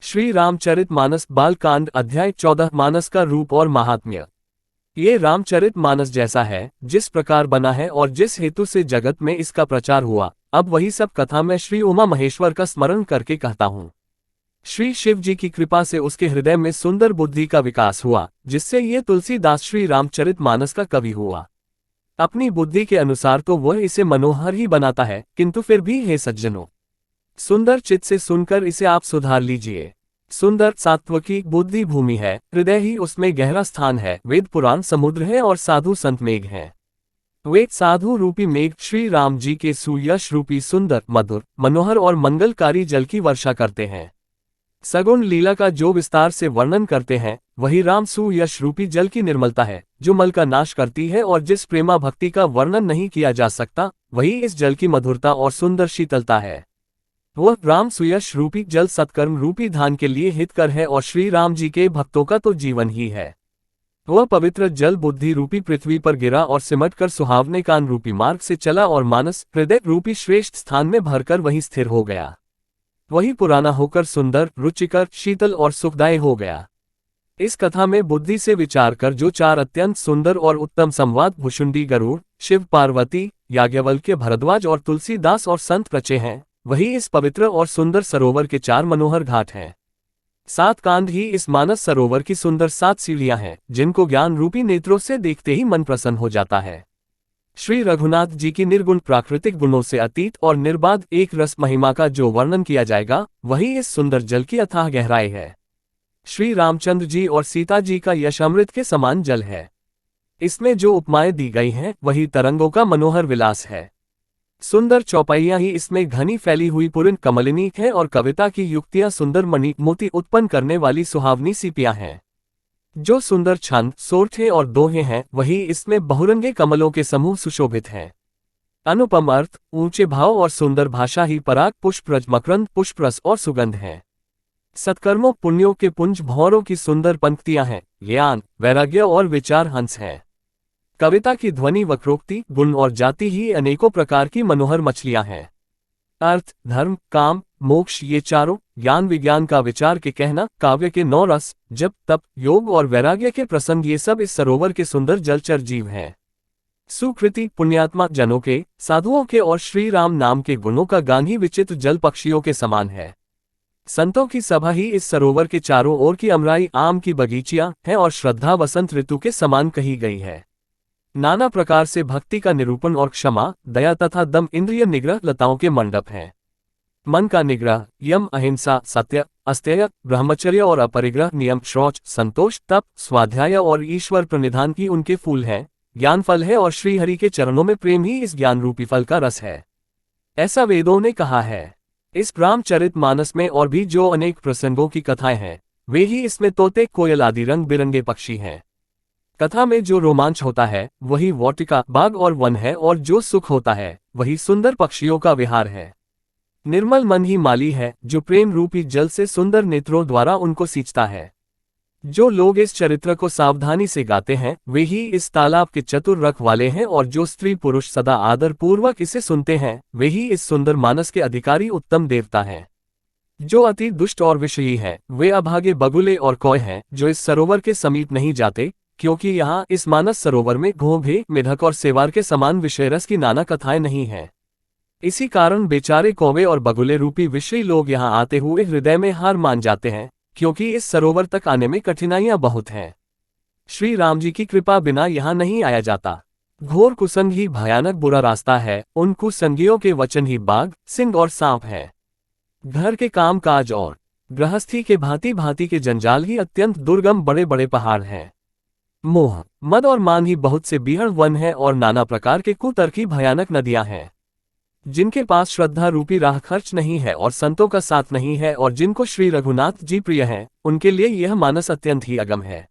श्री रामचरितमानस बालकांड अध्याय 14 मानस का रूप और महात्म्य। ये रामचरितमानस जैसा है, जिस प्रकार बना है और जिस हेतु से जगत में इसका प्रचार हुआ, अब वही सब कथा मैं श्री उमा महेश्वर का स्मरण करके कहता हूँ। श्री शिव जी की कृपा से उसके हृदय में सुंदर बुद्धि का विकास हुआ, जिससे ये तुलसीदास श्री रामचरितमानस का कवि हुआ। अपनी बुद्धि के अनुसार तो वह इसे मनोहर ही बनाता है, किंतु फिर भी हे सज्जनों, सुंदर चित्त से सुनकर इसे आप सुधार लीजिए। सुंदर सात्विकी बुद्धि भूमि है, हृदय ही उसमें गहरा स्थान है, वेद पुराण समुद्र है और साधु संत मेघ है। वेद साधु रूपी मेघ श्री राम जी के सुयश रूपी सुंदर मधुर मनोहर और मंगलकारी जल की वर्षा करते हैं। सगुण लीला का जो विस्तार से वर्णन करते हैं, वही राम सुयश रूपी जल की निर्मलता है, जो मल का नाश करती है, और जिस प्रेमा भक्ति का वर्णन नहीं किया जा सकता, वही इस जल की मधुरता और सुंदर शीतलता है। वह राम सुयश रूपी जल सत्कर्म रूपी धान के लिए हितकर है और श्री राम जी के भक्तों का तो जीवन ही है। वह पवित्र जल बुद्धि रूपी पृथ्वी पर गिरा और सिमट कर सुहावने कान रूपी मार्ग से चला और मानस हृदय रूपी श्रेष्ठ स्थान में भरकर वहीं स्थिर हो गया। वही पुराना होकर सुंदर रुचिकर शीतल और सुखदायी हो गया। इस कथा में बुद्धि से विचार कर जो चार अत्यंत सुंदर और उत्तम संवाद भुषुंडी गरुड़, शिव पार्वती, याज्ञवल्क्य भरद्वाज और तुलसीदास और संत रचे हैं, वही इस पवित्र और सुंदर सरोवर के चार मनोहर घाट हैं। 7 कांड ही इस मानस सरोवर की सुंदर 7 सीढ़ियां हैं, जिनको ज्ञान रूपी नेत्रों से देखते ही मन प्रसन्न हो जाता है। श्री रघुनाथ जी की निर्गुण प्राकृतिक गुणों से अतीत और निर्बाध एक रस महिमा का जो वर्णन किया जाएगा, वही इस सुंदर जल की अथाह गहराई है। श्री रामचंद्र जी और सीता जी का यश अमृत के समान जल है। इसमें जो उपमाएं दी गई हैं, वही तरंगों का मनोहर विलास है। सुंदर चौपाइयां ही इसमें घनी फैली हुई पूर्ण कमलिनी है और कविता की युक्तियां सुंदर मणि मोती उत्पन्न करने वाली सुहावनी सीपियां हैं। जो सुंदर छंद सोरठे और दोहे हैं, वही इसमें बहुरंगे कमलों के समूह सुशोभित हैं। अनुपम अर्थ, ऊंचे भाव और सुंदर भाषा ही पराग पुष्परज मकरंद पुष्परस और सुगंध है। सत्कर्मों पुण्यों के पुंज भौरों की सुंदर पंक्तियां हैं, ज्ञान वैराग्य और विचार हंस हैं। कविता की ध्वनि वक्रोक्ति गुण और जाति ही अनेकों प्रकार की मनोहर मछलियां हैं। अर्थ धर्म काम मोक्ष ये चारों ज्ञान विज्ञान का विचार के कहना, काव्य के 9 रस जप तप योग और वैराग्य के प्रसंग, ये सब इस सरोवर के सुंदर जलचर जीव हैं। सुकृति पुण्यात्मा जनों के, साधुओं के और श्री राम नाम के गुणों का गान ही विचित्र जल पक्षियों के समान है। संतों की सभा ही इस सरोवर के चारों ओर की अमराई आम की बगीचियां हैं और श्रद्धा वसंत ऋतु के समान कही गई है। नाना प्रकार से भक्ति का निरूपण और क्षमा दया तथा दम इंद्रिय निग्रह लताओं के मंडप हैं। मन का निग्रह यम अहिंसा सत्य अस्तेय ब्रह्मचर्य और अपरिग्रह नियम शौच संतोष तप स्वाध्याय और ईश्वर प्रणिधान की उनके फूल हैं। ज्ञान फल है और श्री हरि के चरणों में प्रेम ही इस ज्ञान रूपी फल का रस है, ऐसा वेदों ने कहा है। इस रामचरितमानस में और भी जो अनेक प्रसंगों की कथाएं हैं, वे ही इसमें तोते कोयल आदि रंग बिरंगे पक्षी हैं। कथा में जो रोमांच होता है, वही वाटिका बाग और वन है, और जो सुख होता है, वही सुंदर पक्षियों का विहार है। निर्मल मन ही माली है, जो प्रेम रूपी जल से सुंदर नेत्रों द्वारा उनको सींचता है। जो लोग इस चरित्र को सावधानी से गाते हैं, वे ही इस तालाब के चतुर रख वाले हैं, और जो स्त्री पुरुष सदा आदर पूर्वक इसे सुनते हैं, वे ही इस सुंदर मानस के अधिकारी उत्तम देवता हैं। जो अति दुष्ट और विषयी हैं, वे अभागे बगुले और कौए हैं, जो इस सरोवर के समीप नहीं जाते, क्योंकि यहाँ इस मानस सरोवर में घोंघे मेढक और सेवार के समान विषयरस की नाना कथाएं नहीं हैं। इसी कारण बेचारे कौवे और बगुले रूपी विषयी लोग यहाँ आते हुए हृदय में हार मान जाते हैं, क्योंकि इस सरोवर तक आने में कठिनाइयां बहुत हैं। श्री राम जी की कृपा बिना यहाँ नहीं आया जाता। घोर कुसंग ही भयानक बुरा रास्ता है, उन कुसंगियों के वचन ही बाघ सिंह और सांप है। घर के काम काज और गृहस्थी के भांति भांति के जंजाल ही अत्यंत दुर्गम बड़े बड़े पहाड़ हैं। मोह मद और मान ही बहुत से बीहड़ वन है, और नाना प्रकार के कुतर्की भयानक नदियां हैं। जिनके पास श्रद्धा रूपी राह खर्च नहीं है और संतों का साथ नहीं है, और जिनको श्री रघुनाथ जी प्रिय हैं, उनके लिए यह मानस अत्यंत ही अगम है।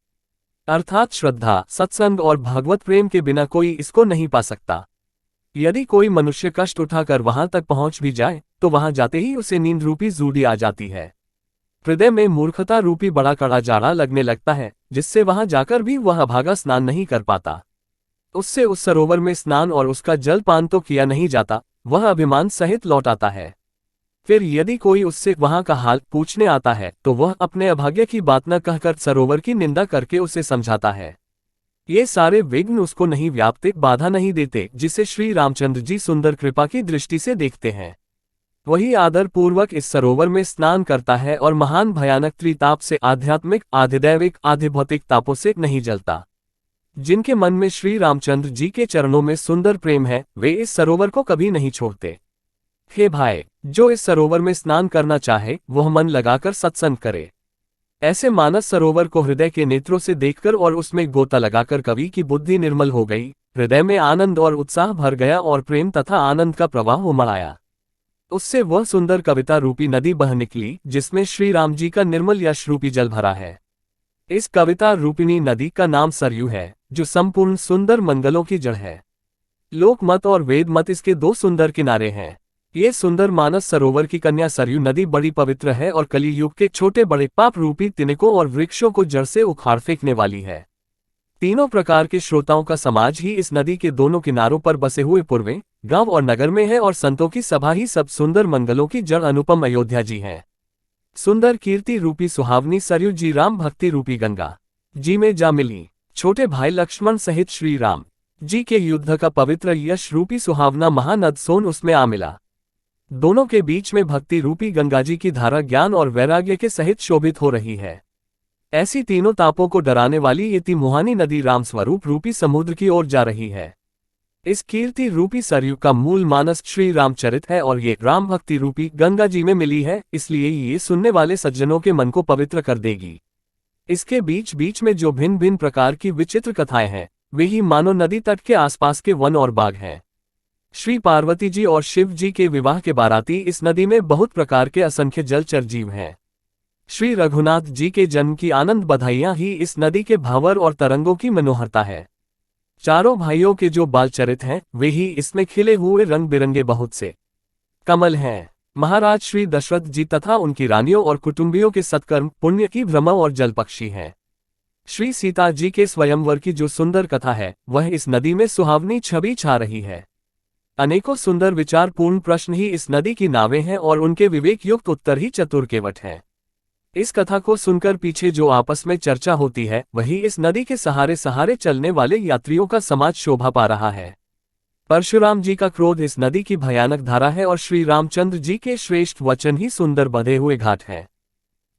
अर्थात श्रद्धा सत्संग और भगवत प्रेम के बिना कोई इसको नहीं पा सकता। यदि कोई मनुष्य कष्ट उठाकर वहां तक पहुंच भी जाए, तो वहां जाते ही उसे नींद रूपी जूड़ी आ जाती है। हृदय में मूर्खता रूपी बड़ा कड़ा जाड़ा लगने लगता है, जिससे वहां जाकर भी वह अभागा स्नान नहीं कर पाता। उससे उस सरोवर में स्नान और उसका जल पान तो किया नहीं जाता, वह अभिमान सहित लौट आता है। फिर यदि कोई उससे वहां का हाल पूछने आता है तो वह अपने अभाग्य की बात न कहकर सरोवर की निंदा करके उसे समझाता है। ये सारे विघ्न उसको नहीं व्यापते, बाधा नहीं देते, जिसे श्री रामचंद्र जी सुंदर कृपा की दृष्टि से देखते हैं। वही आदर पूर्वक इस सरोवर में स्नान करता है और महान भयानक त्रिताप से, आध्यात्मिक, आधिदैविक, आधिभौतिक तापों से नहीं जलता। जिनके मन में श्री रामचंद्र जी के चरणों में सुंदर प्रेम है, वे इस सरोवर को कभी नहीं छोड़ते। हे भाई, जो इस सरोवर में स्नान करना चाहे वह मन लगाकर सत्संग करे। ऐसे मानस सरोवर को हृदय के नेत्रों से देखकर और उसमें गोता लगाकर कवि की बुद्धि निर्मल हो गई, हृदय में आनंद और उत्साह भर गया और प्रेम तथा आनंद का प्रवाह उमड़ आया। उससे वह सुंदर कविता रूपी नदी बह निकली जिसमें श्री राम जी का निर्मल यश रूपी जल भरा है। इस कविता रूपिणी नदी का नाम सरयू है, जो संपूर्ण सुंदर मंगलों की जड़ है। लोक मत और वेद मत इसके दो सुंदर किनारे हैं। ये सुंदर मानस सरोवर की कन्या सरयू नदी बड़ी पवित्र है और कली युग के छोटे बड़े पाप रूपी तिनकों और वृक्षों को जड़ से उखाड़ फेंकने वाली है। तीनों प्रकार के श्रोताओं का समाज ही इस नदी के दोनों किनारों पर बसे हुए पूर्वे, गांव और नगर में है और संतों की सभा ही सब सुंदर मंगलों की जड़ अनुपम अयोध्या जी है। सुंदर कीर्ति रूपी सुहावनी सरयू जी राम भक्ति रूपी गंगा जी में जा मिली। छोटे भाई लक्ष्मण सहित श्री राम जी के युद्ध का पवित्र यश रूपी सुहावना महानद सोन उसमें आ मिला। दोनों के बीच में भक्ति रूपी गंगा जी की धारा ज्ञान और वैराग्य के सहित शोभित हो रही है। ऐसी तीनों तापों को डराने वाली ये तिमुहानी नदी राम स्वरूप रूपी समुद्र की ओर जा रही है। इस कीर्ति रूपी सरयू का मूल मानस श्री रामचरित है और ये राम भक्ति रूपी गंगा जी में मिली है, इसलिए ये सुनने वाले सज्जनों के मन को पवित्र कर देगी। इसके बीच बीच में जो भिन्न भिन्न प्रकार की विचित्र कथाएं हैं, वे ही मानो नदी तट के आसपास के वन और बाग हैं। श्री पार्वती जी और शिव जी के विवाह के बाराती इस नदी में बहुत प्रकार के असंख्य जलचर जीव हैं। श्री रघुनाथ जी के जन्म की आनंद बधाइयां ही इस नदी के भावर और तरंगों की मनोहरता है। चारों भाइयों के जो बाल चरित हैं, वे ही इसमें खिले हुए रंग बिरंगे बहुत से कमल हैं। महाराज श्री दशरथ जी तथा उनकी रानियों और कुटुंबियों के सत्कर्म, पुण्य की भ्रम और जल पक्षी हैं। श्री सीता जी के स्वयंवर की जो सुंदर कथा है, वह इस नदी में सुहावनी छवि छा रही है। अनेकों सुंदर विचारपूर्ण प्रश्न ही इस नदी की नावें हैं और उनके विवेक युक्त उत्तर ही चतुर केवट हैं। इस कथा को सुनकर पीछे जो आपस में चर्चा होती है, वही इस नदी के सहारे सहारे चलने वाले यात्रियों का समाज शोभा पा रहा है। परशुराम जी का क्रोध इस नदी की भयानक धारा है और श्री रामचंद्र जी के श्रेष्ठ वचन ही सुंदर बंधे हुए घाट हैं।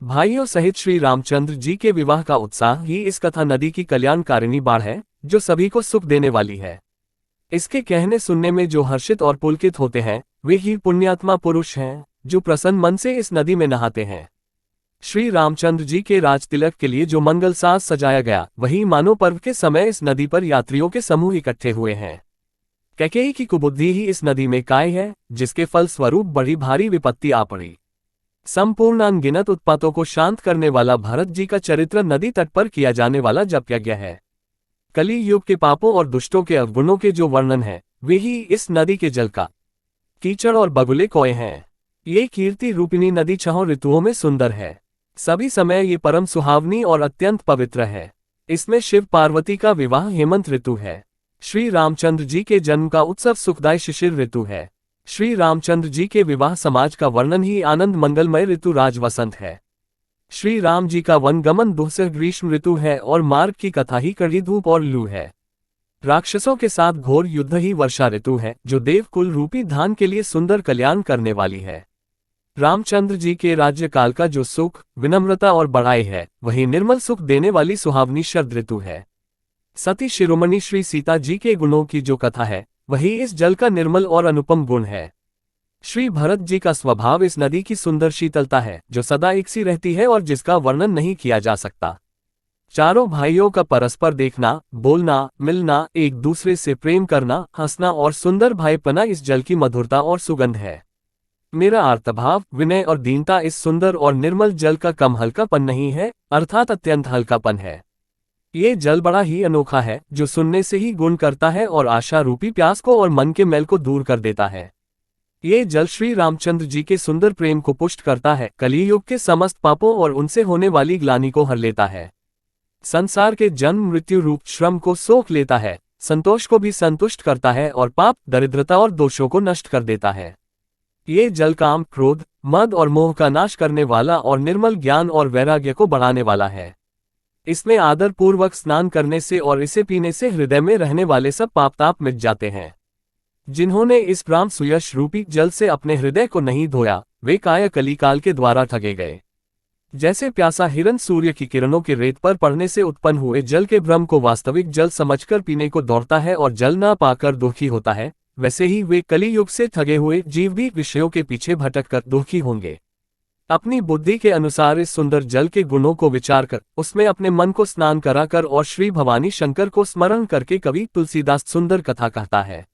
भाइयों सहित श्री रामचंद्र जी के विवाह का उत्साह ही इस कथा नदी की कल्याणकारिणी बाढ़ है, जो सभी को सुख देने वाली है। इसके कहने सुनने में जो हर्षित और पुलकित होते हैं, वे ही पुण्यात्मा पुरुष हैं, जो प्रसन्न मन से इस नदी में नहाते हैं। श्री रामचंद्र जी के राज तिलक के लिए जो मंगल साज सजाया गया, वही मानो पर्व के समय इस नदी पर यात्रियों के समूह इकट्ठे हुए हैं। कैकेयी की कुबुद्धि ही इस नदी में काय है, जिसके फल स्वरूप बड़ी भारी विपत्ति आ पड़ी। संपूर्ण अनगिनत उत्पातों को शांत करने वाला भरत जी का चरित्र नदी तट पर किया जाने वाला जप यज्ञ है। कली युग के पापों और दुष्टों के अवगुणों के जो वर्णन है, वे ही इस नदी के जल का कीचड़ और बगुले कोए हैं। ये कीर्ति रूपिणी नदी छहों ऋतुओं में सुंदर है। सभी समय ये परम सुहावनी और अत्यंत पवित्र है। इसमें शिव पार्वती का विवाह हेमंत ऋतु है। श्री रामचंद्र जी के जन्म का उत्सव सुखदायी शिशिर ऋतु है। श्री रामचंद्र जी के विवाह समाज का वर्णन ही आनंद मंगलमय ऋतु राज वसंत है। श्री राम जी का वनगमन दुस्सह ग्रीष्म ऋतु है और मार्ग की कथा ही कड़ी धूप और लू है। राक्षसों के साथ घोर युद्ध ही वर्षा ऋतु है, जो देवकुल रूपी धान के लिए सुंदर कल्याण करने वाली है। रामचंद्र जी के राज्यकाल का जो सुख, विनम्रता और बड़ाई है, वही निर्मल सुख देने वाली सुहावनी शरद ऋतु है। सती शिरोमणि श्री सीता जी के गुणों की जो कथा है, वही इस जल का निर्मल और अनुपम गुण है। श्री भरत जी का स्वभाव इस नदी की सुंदर शीतलता है, जो सदा एक सी रहती है और जिसका वर्णन नहीं किया जा सकता। चारों भाइयों का परस्पर देखना, बोलना, मिलना, एक दूसरे से प्रेम करना, हंसना और सुंदर भाईपना इस जल की मधुरता और सुगंध है। मेरा आर्तभाव, विनय और दीनता इस सुंदर और निर्मल जल का कम हल्कापन नहीं है, अर्थात अत्यंत हल्कापन है। ये जल बड़ा ही अनोखा है, जो सुनने से ही गुण करता है और आशा रूपी प्यास को और मन के मैल को दूर कर देता है। ये जल श्री रामचंद्र जी के सुंदर प्रेम को पुष्ट करता है, कलियुग के समस्त पापों और उनसे होने वाली ग्लानि को हर लेता है। संसार के जन्म मृत्यु रूप श्रम को सोख लेता है, संतोष को भी संतुष्ट करता है और पाप, दरिद्रता और दोषों को नष्ट कर देता है। ये जल काम, क्रोध, मद और मोह का नाश करने वाला और निर्मल ज्ञान और वैराग्य को बढ़ाने वाला है। इसमें आदर पूर्वक स्नान करने से और इसे पीने से हृदय में रहने वाले सब पाप ताप मिट जाते हैं। जिन्होंने इस ब्राह्म सुयश रूपी जल से अपने हृदय को नहीं धोया, वे काया कलिकाल के द्वारा ठगे गए। जैसे प्यासा हिरन सूर्य की किरणों के रेत पर पड़ने से उत्पन्न हुए जल के ब्रह्म को वास्तविक जल समझकर पीने को दौड़ता है और जल ना पाकर दुखी होता है, वैसे ही वे कली युग से ठगे हुए जीव भी विषयों के पीछे भटक कर दुखी होंगे। अपनी बुद्धि के अनुसार इस सुंदर जल के गुणों को विचार कर उसमें अपने मन को स्नान कराकर और श्री भवानी शंकर को स्मरण करके कवि तुलसीदास सुंदर कथा कहता है।